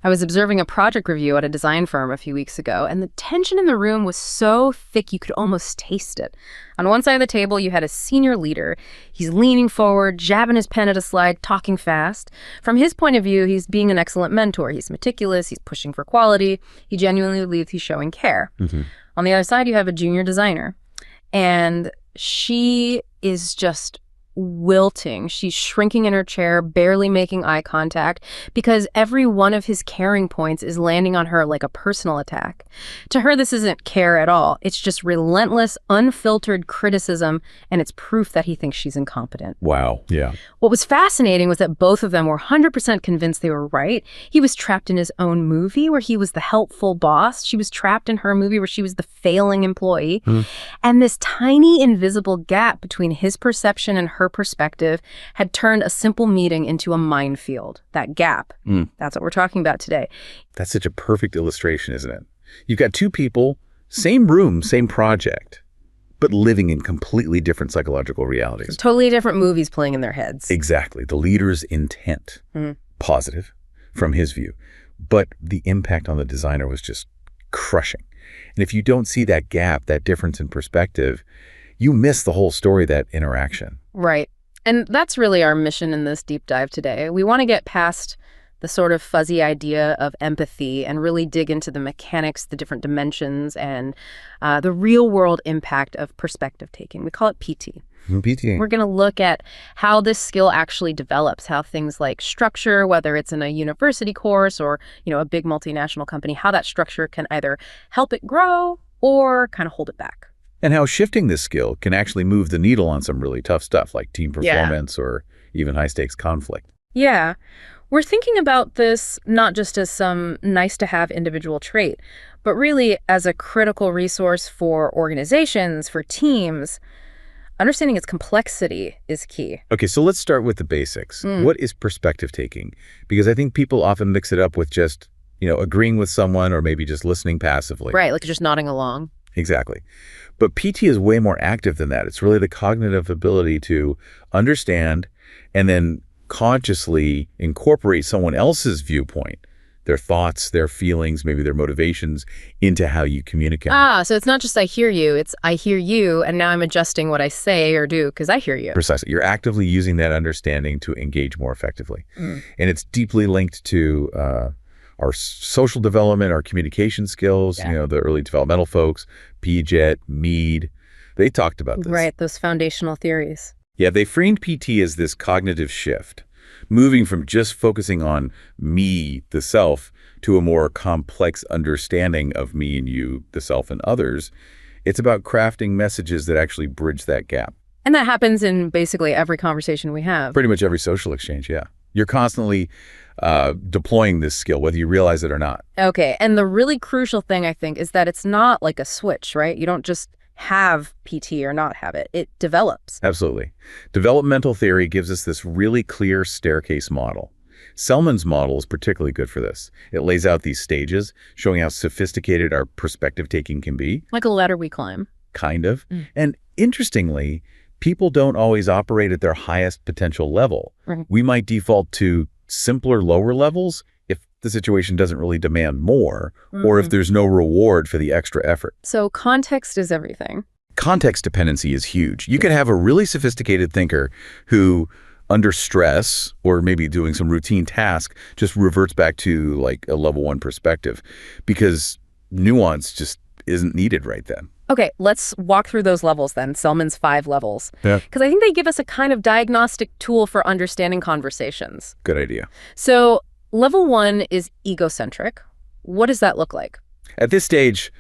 I was observing a project review at a design firm a few weeks ago, and the tension in the room was so thick you could almost taste it. On one side of the table, you had a senior leader. He's leaning forward, jabbing his pen at a slide, talking fast. From his point of view, he's being an excellent mentor. He's meticulous, he's pushing for quality. He genuinely believes he's showing care. On the other side, you have a junior designer, and she is just wilting. She's shrinking in her chair, barely making eye contact, because every one of his caring points is landing on her like a personal attack. To her, this isn't care at all. It's just relentless, unfiltered criticism, and it's proof that he thinks she's incompetent. Wow, yeah. What was fascinating was that both of them were 100% convinced they were right. He was trapped in his own movie where he was the helpful boss. She was trapped in her movie where she was the failing employee. And this tiny, invisible gap between his perception and her perspective had turned a simple meeting into a minefield. That gap. That's what we're talking about today. That's such a perfect illustration, isn't it? You've got two people, same room, same project, but living in completely different psychological realities. Totally different movies playing in their heads. Exactly. The leader's intent, positive from his view, but the impact on the designer was just crushing. And if you don't see that gap, that difference in perspective, you miss the whole story, that interaction. Right. And that's really our mission in this deep dive today. We want to get past the sort of fuzzy idea of empathy and really dig into the mechanics, the different dimensions, and the real-world impact of perspective taking. We call it PT. PT. We're going to look at how this skill actually develops, how things like structure, whether it's in a university course or, a big multinational company, how that structure can either help it grow or kind of hold it back. And how shifting this skill can actually move the needle on some really tough stuff like team performance or even high-stakes conflict. Yeah. We're thinking about this not just as some nice-to-have individual trait, but really as a critical resource for organizations, for teams. Understanding its complexity is key. Okay, so let's start with the basics. What is perspective taking? Because I think people often mix it up with just, agreeing with someone or maybe just listening passively. Right, like just nodding along. Exactly. But PT is way more active than that. It's really the cognitive ability to understand and then consciously incorporate someone else's viewpoint, their thoughts, their feelings, maybe their motivations, into how you communicate. So it's not just I hear you, it's I hear you, and now I'm adjusting what I say or do because I hear you. Precisely. You're actively using that understanding to engage more effectively. And it's deeply linked to our social development, our communication skills, the early developmental folks, Piaget, Mead, they talked about this. Right, those foundational theories. Yeah, they framed PT as this cognitive shift, moving from just focusing on me, the self, to a more complex understanding of me and you, the self and others. It's about crafting messages that actually bridge that gap. And that happens in basically every conversation we have. Pretty much every social exchange, yeah. You're constantly deploying this skill, whether you realize it or not. Okay, and the really crucial thing, I think, is that it's not like a switch, right? You don't just have PT or not have it. It develops. Absolutely. Developmental theory gives us this really clear staircase model. Selman's model is particularly good for this. It lays out these stages, showing how sophisticated our perspective taking can be. Like a ladder we climb. Kind of. And interestingly, people don't always operate at their highest potential level. Right. We might default to simpler, lower levels if the situation doesn't really demand more, or if there's no reward for the extra effort. So context is everything. Context dependency is huge. You could have a really sophisticated thinker who, under stress or maybe doing some routine task, just reverts back to like a level 1 perspective because nuance just isn't needed right then. Okay, let's walk through those levels then, Selman's 5 levels. Yeah. Because I think they give us a kind of diagnostic tool for understanding conversations. Good idea. So level 1 is egocentric. What does that look like? At this stage,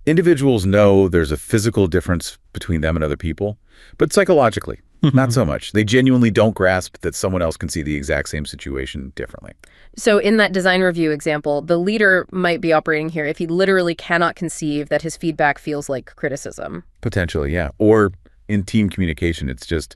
individuals know there's a physical difference between them and other people, but psychologically, not so much. They genuinely don't grasp that someone else can see the exact same situation differently. So in that design review example, the leader might be operating here if he literally cannot conceive that his feedback feels like criticism. Potentially, yeah. Or in team communication, it's just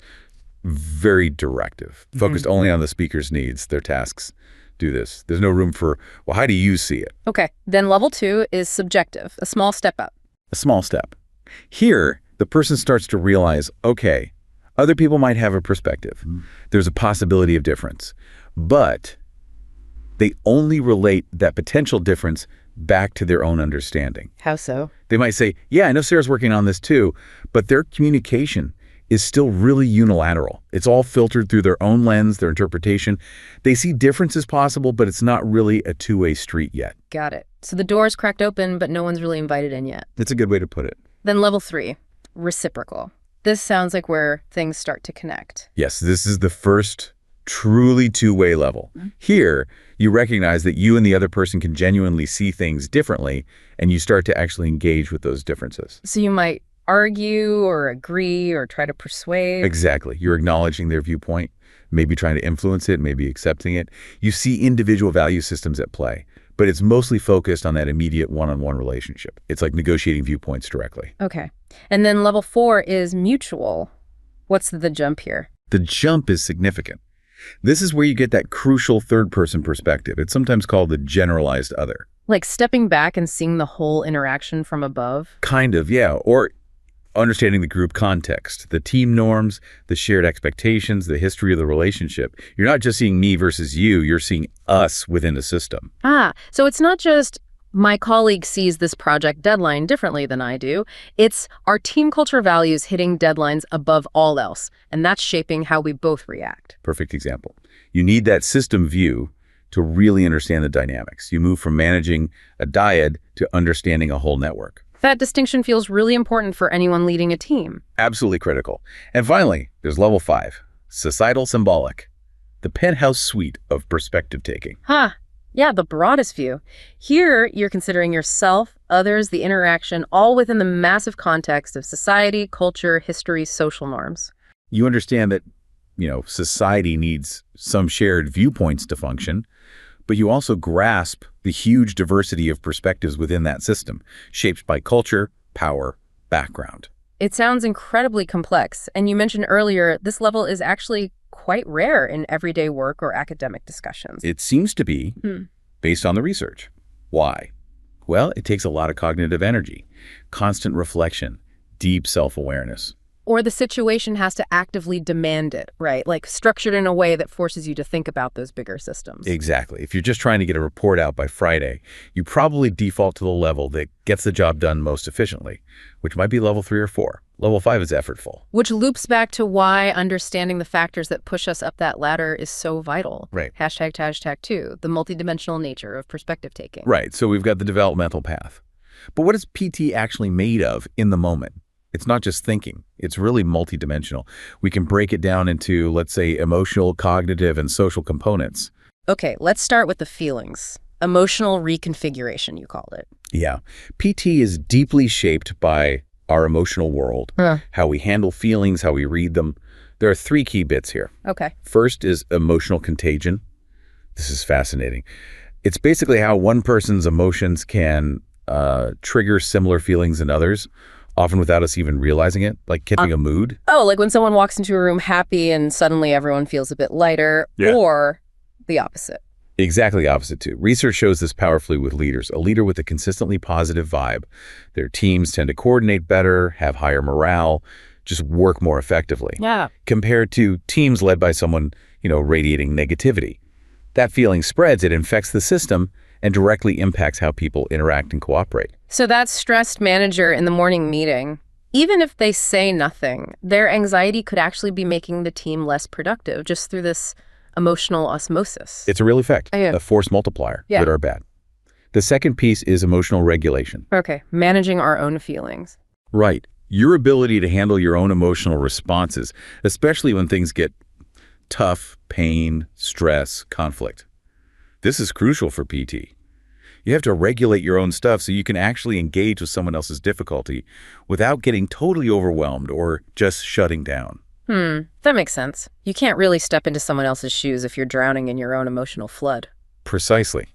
very directive, focused only on the speaker's needs, their tasks. Do this. There's no room for, well, how do you see it? Okay. Then level 2 is subjective, a small step up. A small step. Here, the person starts to realize, okay, other people might have a perspective. There's a possibility of difference, but they only relate that potential difference back to their own understanding. How so? They might say, yeah, I know Sarah's working on this too, but their communication is still really unilateral. It's all filtered through their own lens, their interpretation. They see differences possible, but it's not really a two-way street yet. Got it. So the door's cracked open, but no one's really invited in yet. That's a good way to put it. Then level 3, reciprocal. This sounds like where things start to connect. Yes, this is the first truly two-way level. Here, you recognize that you and the other person can genuinely see things differently, and you start to actually engage with those differences. So you might argue or agree or try to persuade. Exactly. You're acknowledging their viewpoint, maybe trying to influence it, maybe accepting it. You see individual value systems at play, but it's mostly focused on that immediate one-on-one relationship. It's like negotiating viewpoints directly. Okay. And then level 4 is mutual. What's the jump here? The jump is significant. This is where you get that crucial third-person perspective. It's sometimes called the generalized other. Like stepping back and seeing the whole interaction from above? Kind of, yeah. Or understanding the group context, the team norms, the shared expectations, the history of the relationship. You're not just seeing me versus you, you're seeing us within the system. So it's not just my colleague sees this project deadline differently than I do. It's our team culture values hitting deadlines above all else, and that's shaping how we both react. Perfect example. You need that system view to really understand the dynamics. You move from managing a dyad to understanding a whole network. That distinction feels really important for anyone leading a team. Absolutely critical. And finally, there's level 5, societal symbolic, the penthouse suite of perspective taking. Yeah, the broadest view. Here, you're considering yourself, others, the interaction, all within the massive context of society, culture, history, social norms. You understand that, society needs some shared viewpoints to function, but you also grasp the huge diversity of perspectives within that system, shaped by culture, power, background. It sounds incredibly complex, and you mentioned earlier this level is actually quite rare in everyday work or academic discussions. It seems to be, based on the research. Why? Well, it takes a lot of cognitive energy, constant reflection, deep self-awareness. Or the situation has to actively demand it, right? Like structured in a way that forces you to think about those bigger systems. Exactly. If you're just trying to get a report out by Friday, you probably default to the level that gets the job done most efficiently, which might be level 3 or 4. Level 5 is effortful. Which loops back to why understanding the factors that push us up that ladder is so vital. Right. #2, the multidimensional nature of perspective taking. Right. So we've got the developmental path. But what is PT actually made of in the moment? It's not just thinking. It's really multidimensional. We can break it down into, let's say, emotional, cognitive, and social components. Okay, let's start with the feelings. Emotional reconfiguration, you called it. Yeah. PT is deeply shaped by our emotional world, how we handle feelings, how we read them. There are 3 key bits here. Okay. First is emotional contagion. This is fascinating. It's basically how one person's emotions can trigger similar feelings in others, often without us even realizing it, like catching a mood. Oh, like when someone walks into a room happy and suddenly everyone feels a bit lighter, or the opposite. Exactly opposite too. Research shows this powerfully with leaders. A leader with a consistently positive vibe, their teams tend to coordinate better, have higher morale, just work more effectively. Yeah. Compared to teams led by someone, radiating negativity. That feeling spreads, it infects the system, and directly impacts how people interact and cooperate. So that stressed manager in the morning meeting, even if they say nothing, their anxiety could actually be making the team less productive just through this emotional osmosis. It's a real effect, a force multiplier, good or bad. The second piece is emotional regulation. Okay, managing our own feelings. Right. Your ability to handle your own emotional responses, especially when things get tough, pain, stress, conflict. This is crucial for PT. You have to regulate your own stuff so you can actually engage with someone else's difficulty without getting totally overwhelmed or just shutting down. That makes sense. You can't really step into someone else's shoes if you're drowning in your own emotional flood. Precisely.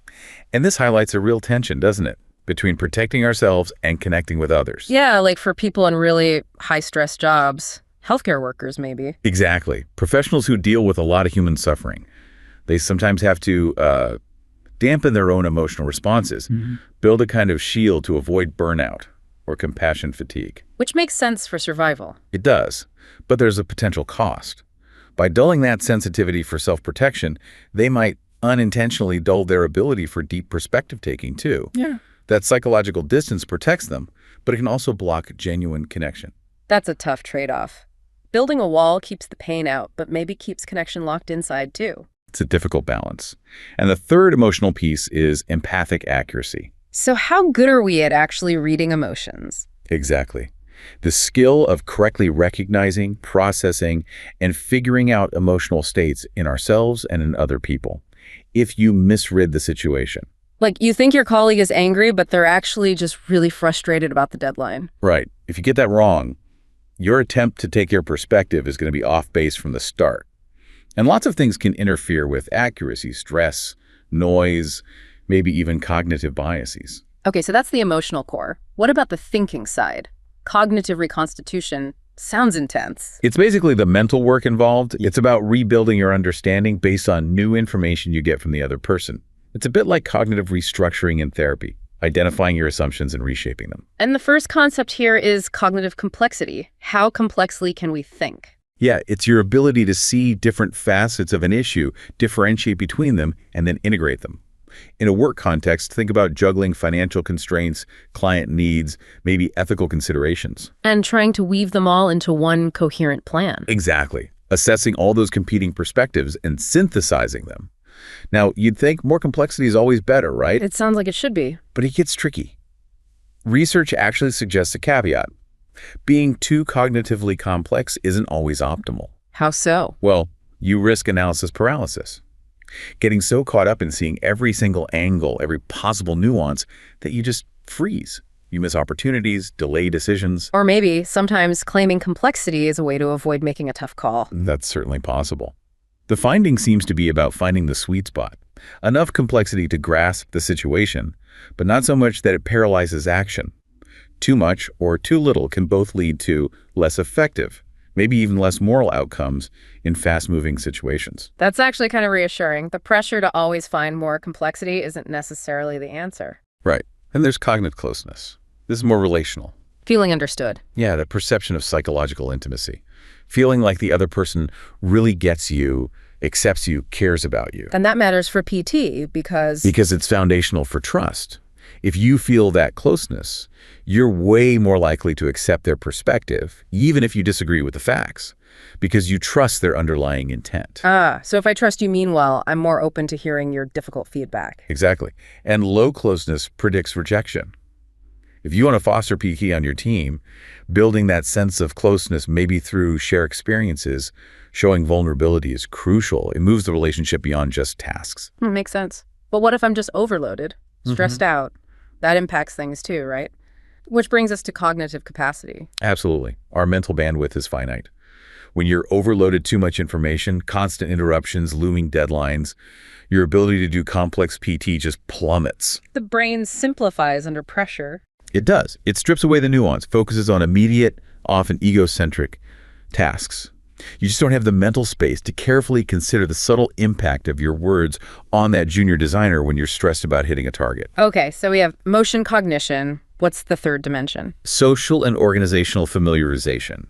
And this highlights a real tension, doesn't it? Between protecting ourselves and connecting with others. Yeah, like for people in really high-stress jobs. Healthcare workers, maybe. Exactly. Professionals who deal with a lot of human suffering. They sometimes have to dampen their own emotional responses, build a kind of shield to avoid burnout or compassion fatigue. Which makes sense for survival. It does, but there's a potential cost. By dulling that sensitivity for self-protection, they might unintentionally dull their ability for deep perspective taking, too. Yeah. That psychological distance protects them, but it can also block genuine connection. That's a tough trade-off. Building a wall keeps the pain out, but maybe keeps connection locked inside, too. It's a difficult balance. And the third emotional piece is empathic accuracy. So how good are we at actually reading emotions? Exactly. The skill of correctly recognizing, processing, and figuring out emotional states in ourselves and in other people. If you misread the situation. Like, you think your colleague is angry, but they're actually just really frustrated about the deadline. Right. If you get that wrong, your attempt to take their perspective is going to be off base from the start. And lots of things can interfere with accuracy, stress, noise, maybe even cognitive biases. Okay, so that's the emotional core. What about the thinking side? Cognitive reconstitution sounds intense. It's basically the mental work involved. It's about rebuilding your understanding based on new information you get from the other person. It's a bit like cognitive restructuring in therapy, identifying your assumptions and reshaping them. And the first concept here is cognitive complexity. How complexly can we think? Yeah, it's your ability to see different facets of an issue, differentiate between them, and then integrate them. In a work context, think about juggling financial constraints, client needs, maybe ethical considerations. And trying to weave them all into one coherent plan. Exactly. Assessing all those competing perspectives and synthesizing them. Now, you'd think more complexity is always better, right? It sounds like it should be. But it gets tricky. Research actually suggests a caveat. Being too cognitively complex isn't always optimal. How so? Well, you risk analysis paralysis. Getting so caught up in seeing every single angle, every possible nuance, that you just freeze. You miss opportunities, delay decisions. Or maybe sometimes claiming complexity is a way to avoid making a tough call. That's certainly possible. The finding seems to be about finding the sweet spot. Enough complexity to grasp the situation, but not so much that it paralyzes action. Too much or too little can both lead to less effective, maybe even less moral outcomes in fast-moving situations. That's actually kind of reassuring. The pressure to always find more complexity isn't necessarily the answer. Right. And there's cognitive closeness. This is more relational. Feeling understood. Yeah, the perception of psychological intimacy. Feeling like the other person really gets you, accepts you, cares about you. And that matters for PT because it's foundational for trust. If you feel that closeness, you're way more likely to accept their perspective, even if you disagree with the facts, because you trust their underlying intent. So if I trust you mean well, I'm more open to hearing your difficult feedback. Exactly. And low closeness predicts rejection. If you want to foster PT on your team, building that sense of closeness maybe through shared experiences, showing vulnerability is crucial. It moves the relationship beyond just tasks. Makes sense. But what if I'm just overloaded, stressed out? That impacts things too, right? Which brings us to cognitive capacity. Absolutely. Our mental bandwidth is finite. When you're overloaded too much information, constant interruptions, looming deadlines, your ability to do complex PT just plummets. The brain simplifies under pressure. It does. It strips away the nuance, focuses on immediate, often egocentric tasks. You just don't have the mental space to carefully consider the subtle impact of your words on that junior designer when you're stressed about hitting a target. Okay, so we have motion cognition. What's the third dimension? Social and organizational familiarization.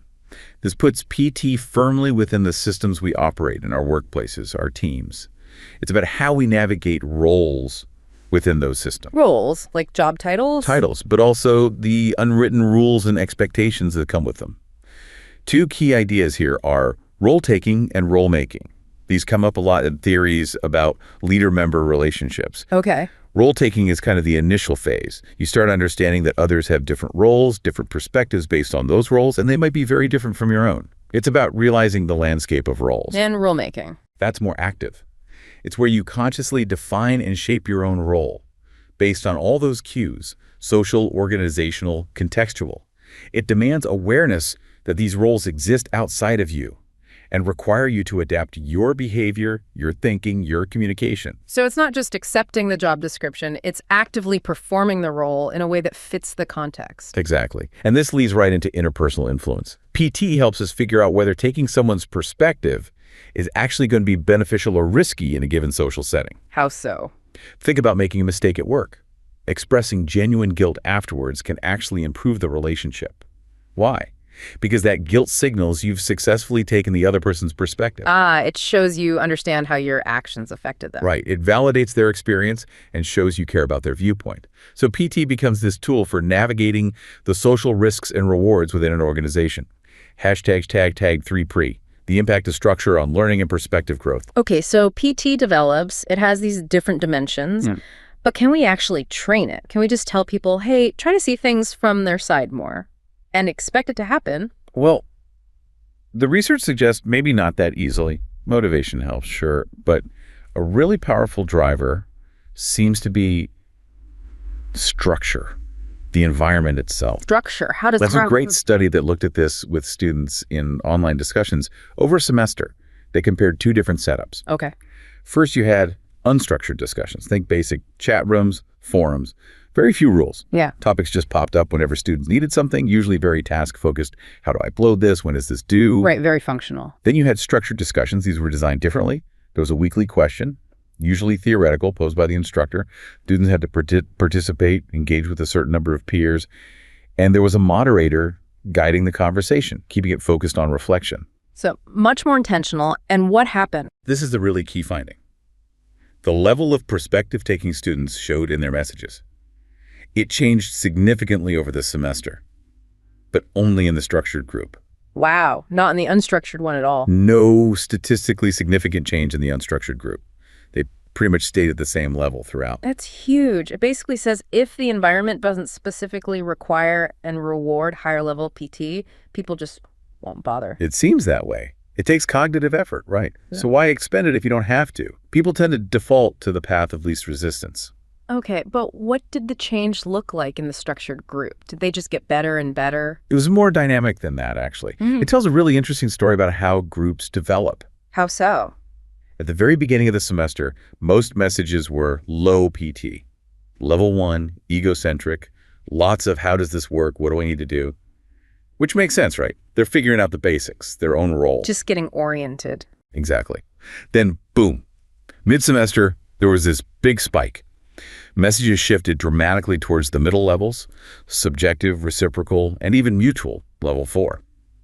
This puts PT firmly within the systems we operate in our workplaces, our teams. It's about how we navigate roles within those systems. Roles, like job titles? Titles, but also the unwritten rules and expectations that come with them. Two key ideas here are role-taking and role-making. These come up a lot in theories about leader-member relationships. Okay. Role-taking is kind of the initial phase. You start understanding that others have different roles, different perspectives based on those roles, and they might be very different from your own. It's about realizing the landscape of roles. And role-making. That's more active. It's where you consciously define and shape your own role based on all those cues, social, organizational, contextual. It demands awareness that these roles exist outside of you and require you to adapt your behavior, your thinking, your communication. So it's not just accepting the job description, it's actively performing the role in a way that fits the context. Exactly. And this leads right into interpersonal influence. PT helps us figure out whether taking someone's perspective is actually going to be beneficial or risky in a given social setting. How so? Think about making a mistake at work. Expressing genuine guilt afterwards can actually improve the relationship. Why? because that guilt signals you've successfully taken the other person's perspective. It shows you understand how your actions affected them. Right. It validates their experience and shows you care about their viewpoint. So PT becomes this tool for navigating the social risks and rewards within an organization. Tag 3Pre, the impact of structure on learning and perspective growth. Okay, so PT develops. It has these different dimensions. Yeah. But can we actually train it? Can we just tell people, hey, try to see things from their side more and expect it to happen? Well, the research suggests maybe not that easily. Motivation helps, sure, but a really powerful driver seems to be structure, the environment itself. Structure, how does That's that... a great study that looked at this with students in online discussions over a semester. They compared 2 different setups. Okay. First, you had unstructured discussions. Think basic chat rooms, forums, very few rules. Yeah. Topics just popped up whenever students needed something, usually very task-focused. How do I upload this? When is this due? Right, very functional. Then you had structured discussions. These were designed differently. There was a weekly question, usually theoretical, posed by the instructor. Students had to participate, engage with a certain number of peers, and there was a moderator guiding the conversation, keeping it focused on reflection. So much more intentional. And what happened? This is the really key finding. The level of perspective-taking students showed in their messages. It changed significantly over the semester, but only in the structured group. Wow, not in the unstructured one at all. No statistically significant change in the unstructured group. They pretty much stayed at the same level throughout. That's huge. It basically says if the environment doesn't specifically require and reward higher level PT, people just won't bother. It seems that way. It takes cognitive effort, right? Yeah. So why expend it if you don't have to? People tend to default to the path of least resistance. Okay, but what did the change look like in the structured group? Did they just get better and better? It was more dynamic than that, actually. It tells a really interesting story about how groups develop. How so? At the very beginning of the semester, most messages were low PT. Level 1, egocentric, lots of how does this work, what do I need to do? Which makes sense, right? They're figuring out the basics, their own role. Just getting oriented. Exactly. Then, boom, mid-semester, there was this big spike. Messages shifted dramatically towards the middle levels, subjective, reciprocal, and even mutual, level 4.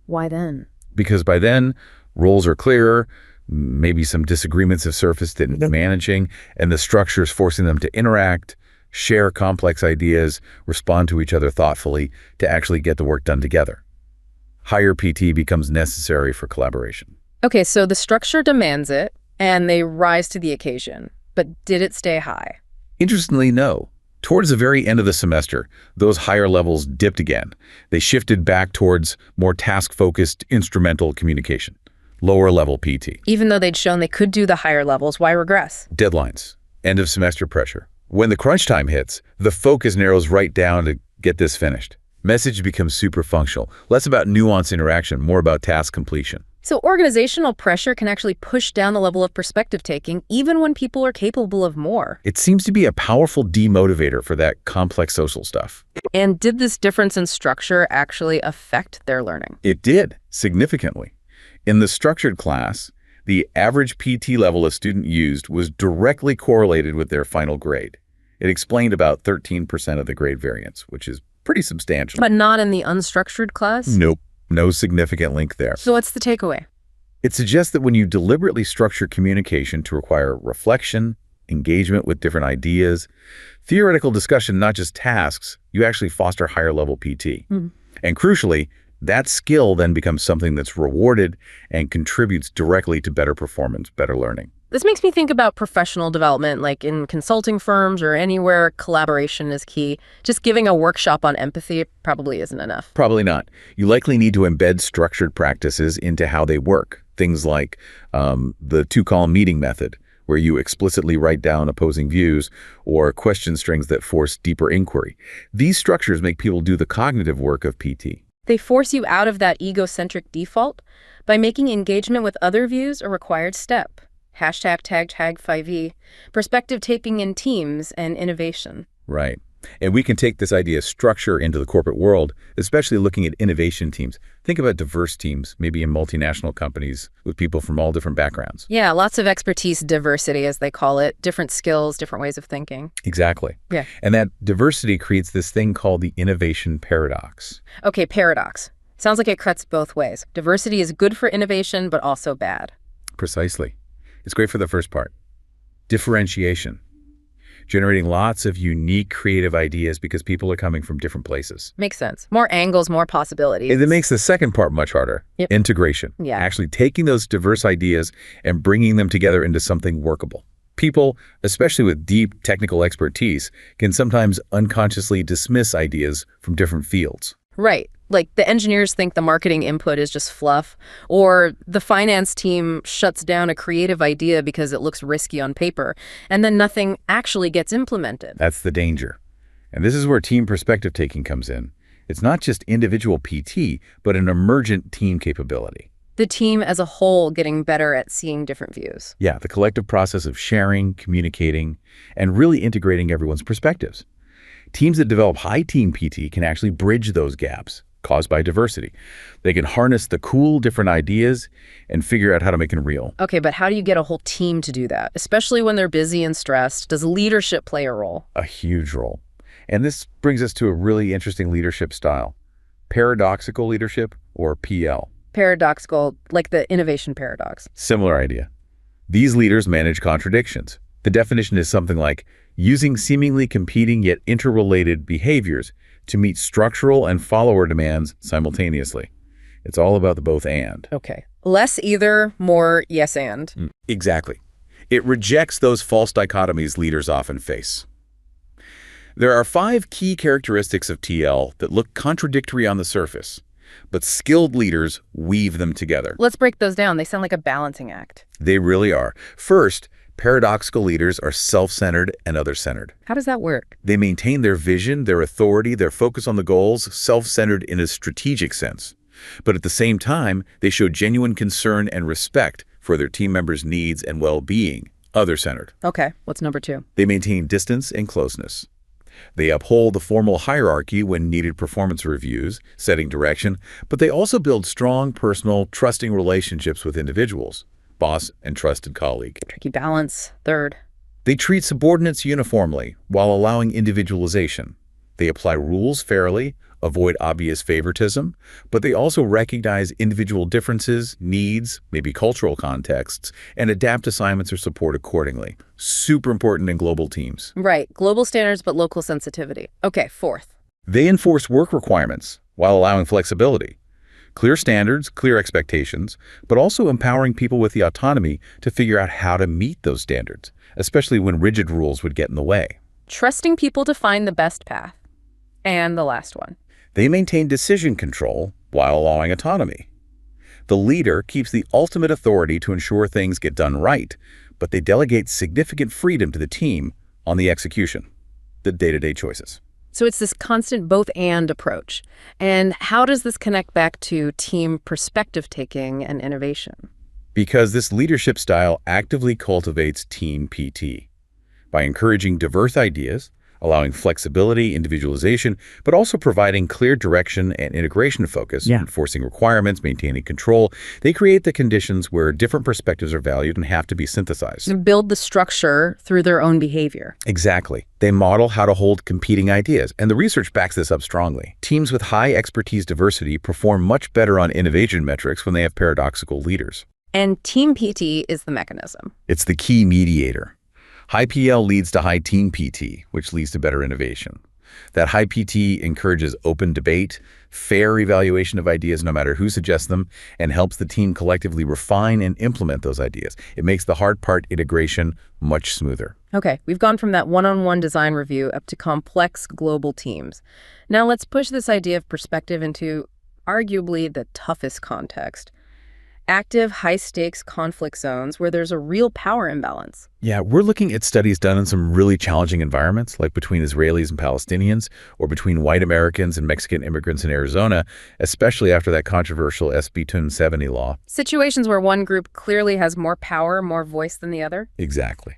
Why then? Because by then, roles are clearer, maybe some disagreements have surfaced in managing, and the structure is forcing them to interact, share complex ideas, respond to each other thoughtfully to actually get the work done together. Higher PT becomes necessary for collaboration. Okay, so the structure demands it, and they rise to the occasion. But did it stay high? Interestingly, no. Towards the very end of the semester, those higher levels dipped again. They shifted back towards more task-focused instrumental communication, lower level PT. Even though they'd shown they could do the higher levels, why regress? Deadlines, end of semester pressure. When the crunch time hits, the focus narrows right down to get this finished. Message becomes super functional, less about nuanced interaction, more about task completion. So organizational pressure can actually push down the level of perspective taking, even when people are capable of more. It seems to be a powerful demotivator for that complex social stuff. And did this difference in structure actually affect their learning? It did, significantly. In the structured class, the average PT level a student used was directly correlated with their final grade. It explained about 13% of the grade variance, which is pretty substantial. But not in the unstructured class? Nope, no significant link there. So what's the takeaway? It suggests that when you deliberately structure communication to require reflection, engagement with different ideas, theoretical discussion, not just tasks, you actually foster higher level PT. And crucially, that skill then becomes something that's rewarded and contributes directly to better performance, better learning. This makes me think about professional development, like in consulting firms or anywhere collaboration is key. Just giving a workshop on empathy probably isn't enough. Probably not. You likely need to embed structured practices into how they work. Things like the 2-column meeting method, where you explicitly write down opposing views, or question strings that force deeper inquiry. These structures make people do the cognitive work of PT. They force you out of that egocentric default by making engagement with other views a required step. Tag 5E, perspective taking in teams, and innovation. Right. And we can take this idea of structure into the corporate world, especially looking at innovation teams. Think about diverse teams, maybe in multinational companies with people from all different backgrounds. Yeah, lots of expertise diversity, as they call it, different skills, different ways of thinking. Exactly. Yeah. And that diversity creates this thing called the innovation paradox. Okay, paradox. Sounds like it cuts both ways. Diversity is good for innovation, but also bad. Precisely. It's great for the first part. Differentiation. Generating lots of unique creative ideas because people are coming from different places. Makes sense. More angles, more possibilities. And it makes the second part much harder. Yep. Integration. Yeah. Actually taking those diverse ideas and bringing them together into something workable. People, especially with deep technical expertise, can sometimes unconsciously dismiss ideas from different fields. Right. Like the engineers think the marketing input is just fluff, or the finance team shuts down a creative idea because it looks risky on paper, and then nothing actually gets implemented. That's the danger. And this is where team perspective taking comes in. It's not just individual PT, but an emergent team capability. The team as a whole getting better at seeing different views. Yeah, the collective process of sharing, communicating, and really integrating everyone's perspectives. Teams that develop high team PT can actually bridge those gaps caused by diversity. They can harness the cool, different ideas and figure out how to make them real. Okay, but how do you get a whole team to do that? Especially when they're busy and stressed. Does leadership play a role? A huge role. And this brings us to a really interesting leadership style. Paradoxical leadership, or PL. Paradoxical, like the innovation paradox. Similar idea. These leaders manage contradictions. The definition is something like using seemingly competing yet interrelated behaviors to meet structural and follower demands simultaneously. It's all about the both and. Okay. Less either, more yes and. Exactly. It rejects those false dichotomies leaders often face. There are 5 key characteristics of TL that look contradictory on the surface, but skilled leaders weave them together. Let's break those down. They sound like a balancing act. They really are. First, paradoxical leaders are self-centered and other-centered. How does that work? They maintain their vision, their authority, their focus on the goals, self-centered in a strategic sense. But at the same time, they show genuine concern and respect for their team members' needs and well-being, other-centered. Okay, what's number 2? They maintain distance and closeness. They uphold the formal hierarchy when needed performance reviews, setting direction, but they also build strong, personal, trusting relationships with individuals, boss and trusted colleague. Tricky balance. 3rd. They treat subordinates uniformly while allowing individualization. They apply rules fairly, avoid obvious favoritism, but they also recognize individual differences, needs, maybe cultural contexts, and adapt assignments or support accordingly. Super important in global teams. Right. Global standards, but local sensitivity. Okay, 4th. They enforce work requirements while allowing flexibility. Clear standards, clear expectations, but also empowering people with the autonomy to figure out how to meet those standards, especially when rigid rules would get in the way. Trusting people to find the best path. And the last one. They maintain decision control while allowing autonomy. The leader keeps the ultimate authority to ensure things get done right, but they delegate significant freedom to the team on the execution, the day-to-day choices. So it's this constant both-and approach. And how does this connect back to team perspective-taking and innovation? Because this leadership style actively cultivates team PT by encouraging diverse ideas, allowing flexibility, individualization, but also providing clear direction and integration focus, enforcing requirements, maintaining control. They create the conditions where different perspectives are valued and have to be synthesized. And build the structure through their own behavior. Exactly. They model how to hold competing ideas, and the research backs this up strongly. Teams with high expertise diversity perform much better on innovation metrics when they have paradoxical leaders. And Team PT is the mechanism. It's the key mediator. High PL leads to high team PT, which leads to better innovation. That high PT encourages open debate, fair evaluation of ideas no matter who suggests them, and helps the team collectively refine and implement those ideas. It makes the hard part, integration, much smoother. Okay, we've gone from that one-on-one design review up to complex global teams. Now let's push this idea of perspective into arguably the toughest context. Active, high-stakes conflict zones where there's a real power imbalance. Yeah, we're looking at studies done in some really challenging environments, like between Israelis and Palestinians, or between white Americans and Mexican immigrants in Arizona, especially after that controversial SB 270 law. Situations where one group clearly has more power, more voice than the other. Exactly.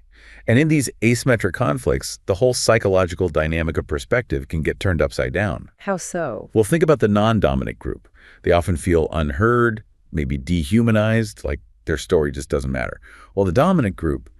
And in these asymmetric conflicts, the whole psychological dynamic of perspective can get turned upside down. How so? Well, think about the non-dominant group. They often feel unheard, maybe dehumanized, like their story just doesn't matter. Well, the dominant group,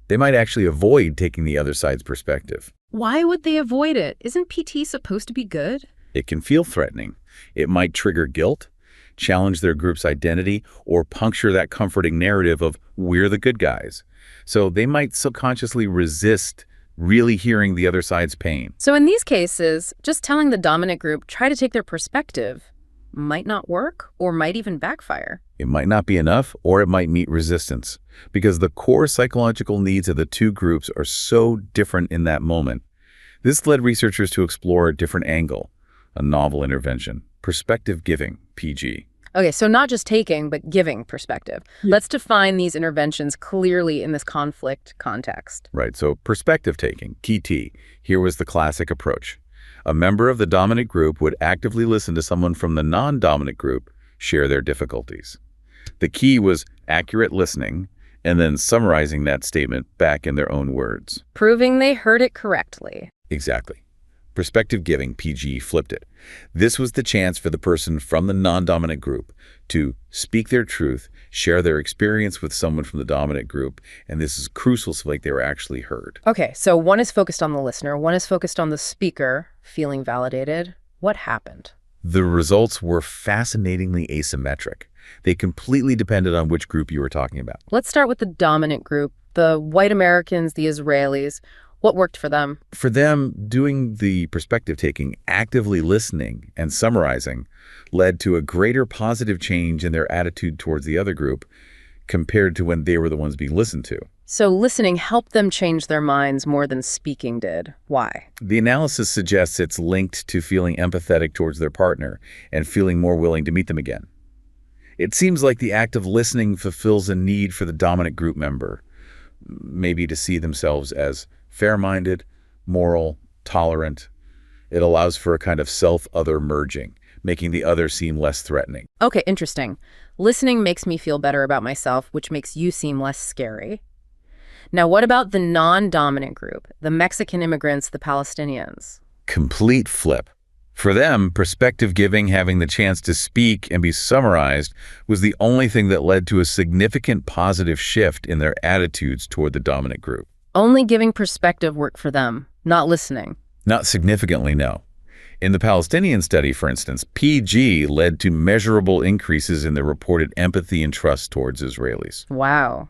they might actually avoid taking the other side's perspective. Why would they avoid it? Isn't PT supposed to be good? It can feel threatening. It might trigger guilt, challenge their group's identity, or puncture that comforting narrative of we're the good guys. So they might subconsciously resist really hearing the other side's pain. So in these cases, just telling the dominant group, try to take their perspective, might not work or might even backfire. It might not be enough, or it might meet resistance, because the core psychological needs of the two groups are so different in that moment. This led researchers to explore a different angle, a novel intervention, perspective giving, PG. Okay, so not just taking, but giving perspective. Let's define these interventions clearly in this conflict context. Right, so perspective taking, key T. Here was the classic approach. A member of the dominant group would actively listen to someone from the non-dominant group share their difficulties. The key was accurate listening and then summarizing that statement back in their own words. Proving they heard it correctly. Exactly. Perspective giving, PG, flipped it. This was the chance for the person from the non-dominant group to speak their truth, share their experience with someone from the dominant group, and this is crucial so like they were actually heard. Okay, so one is focused on the listener, one is focused on the speaker, feeling validated. What happened? The results were fascinatingly asymmetric. They completely depended on which group you were talking about. Let's start with the dominant group, the white Americans, the Israelis. What worked for them? For them, doing the perspective taking, actively listening and summarizing led to a greater positive change in their attitude towards the other group compared to when they were the ones being listened to. So listening helped them change their minds more than speaking did. Why? The analysis suggests it's linked to feeling empathetic towards their partner and feeling more willing to meet them again. It seems like the act of listening fulfills a need for the dominant group member, maybe to see themselves as fair-minded, moral, tolerant. It allows for a kind of self-other merging, making the other seem less threatening. Okay, interesting. Listening makes me feel better about myself, which makes you seem less scary. Now, what about the non-dominant group, the Mexican immigrants, the Palestinians? Complete flip. For them, perspective giving, having the chance to speak and be summarized, was the only thing that led to a significant positive shift in their attitudes toward the dominant group. Only giving perspective worked for them, not listening. Not significantly, no. In the Palestinian study, for instance, PG led to measurable increases in the reported empathy and trust towards Israelis. Wow.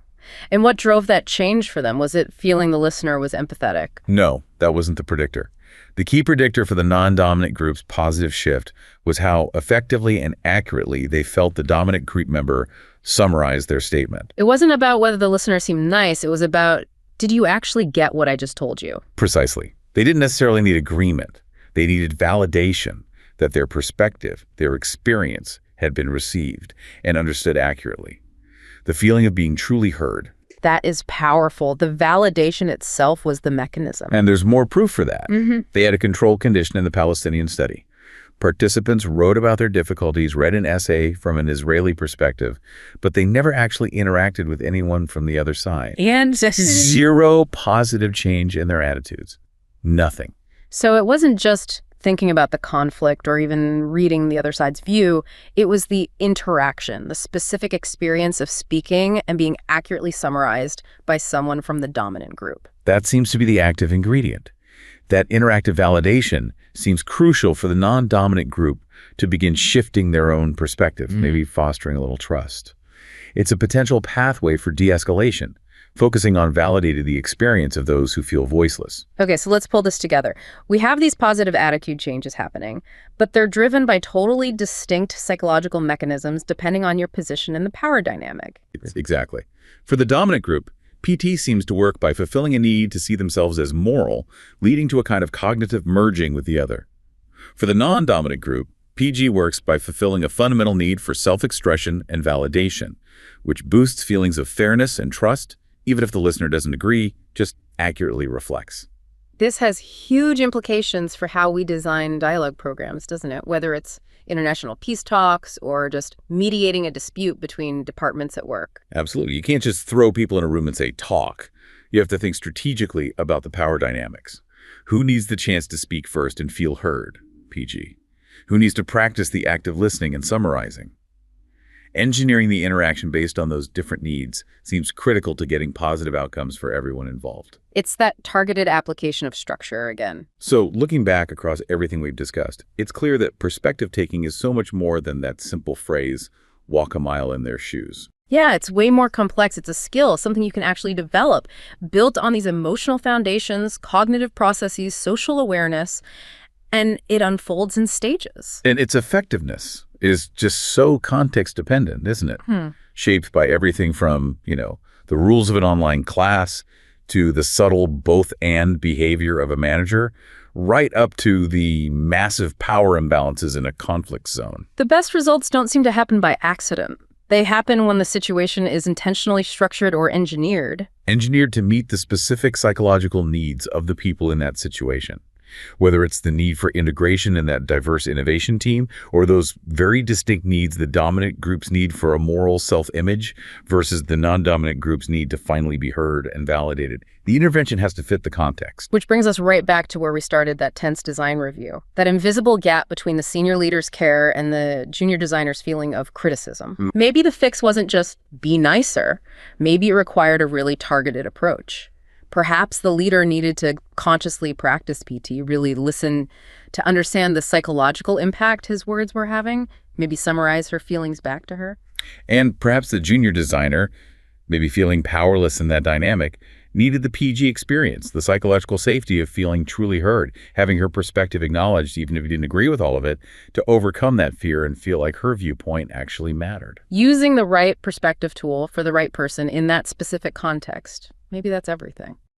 And what drove that change for them? Was it feeling the listener was empathetic? No, that wasn't the predictor. The key predictor for the non-dominant group's positive shift was how effectively and accurately they felt the dominant group member summarize their statement. It wasn't about whether the listener seemed nice. It was about, did you actually get what I just told you? Precisely. They didn't necessarily need agreement. They needed validation that their perspective, their experience, had been received and understood accurately. The feeling of being truly heard. That is powerful. The validation itself was the mechanism. And there's more proof for that. They had a control condition in the Palestinian study. Participants wrote about their difficulties, read an essay from an Israeli perspective, but they never actually interacted with anyone from the other side. And Zero positive change in their attitudes. Nothing. so it wasn't just thinking about the conflict or even reading the other side's view. It was the interaction, the specific experience of speaking and being accurately summarized by someone from the dominant group. That seems to be the active ingredient. That interactive validation seems crucial for the non-dominant group to begin shifting their own perspective, maybe fostering a little trust. It's a potential pathway for de-escalation, focusing on validating the experience of those who feel voiceless. Okay, so let's pull this together. We have these positive attitude changes happening, but they're driven by totally distinct psychological mechanisms depending on your position in the power dynamic. Exactly. For the dominant group, PT seems to work by fulfilling a need to see themselves as moral, leading to a kind of cognitive merging with the other. For the non-dominant group, PG works by fulfilling a fundamental need for self-expression and validation, which boosts feelings of fairness and trust, even if the listener doesn't agree, just accurately reflects. This has huge implications for how we design dialogue programs, doesn't it? Whether it's international peace talks or just mediating a dispute between departments at work. Absolutely. You can't just throw people in a room and say, talk. You have to think strategically about the power dynamics. Who needs the chance to speak first and feel heard? PG. Who needs to practice the act of listening and summarizing? Engineering the interaction based on those different needs seems critical to getting positive outcomes for everyone involved. It's that targeted application of structure again. So, looking back across everything we've discussed, it's clear that perspective taking is so much more than that simple phrase, walk a mile in their shoes. Yeah, it's way more complex. It's a skill, something you can actually develop, built on these emotional foundations, cognitive processes, social awareness, and it unfolds in stages. And its effectiveness is just so context dependent, isn't it? Shaped by everything from, the rules of an online class to the subtle both-and behavior of a manager, right up to the massive power imbalances in a conflict zone. The best results don't seem to happen by accident. They happen when the situation is intentionally structured or engineered. Engineered to meet the specific psychological needs of the people in that situation. Whether it's the need for integration in that diverse innovation team or those very distinct needs the dominant groups need for a moral self-image versus the non-dominant groups need to finally be heard and validated. The intervention has to fit the context. Which brings us right back to where we started that tense design review. That invisible gap between the senior leader's care and the junior designer's feeling of criticism. Maybe the fix wasn't just be nicer. Maybe it required a really targeted approach. Perhaps the leader needed to consciously practice PT, really listen to understand the psychological impact his words were having, maybe summarize her feelings back to her. And perhaps the junior designer, maybe feeling powerless in that dynamic, needed the PG experience, the psychological safety of feeling truly heard, having her perspective acknowledged even if you didn't agree with all of it, to overcome that fear and feel like her viewpoint actually mattered. Using the right perspective tool for the right person in that specific context. Maybe that's everything.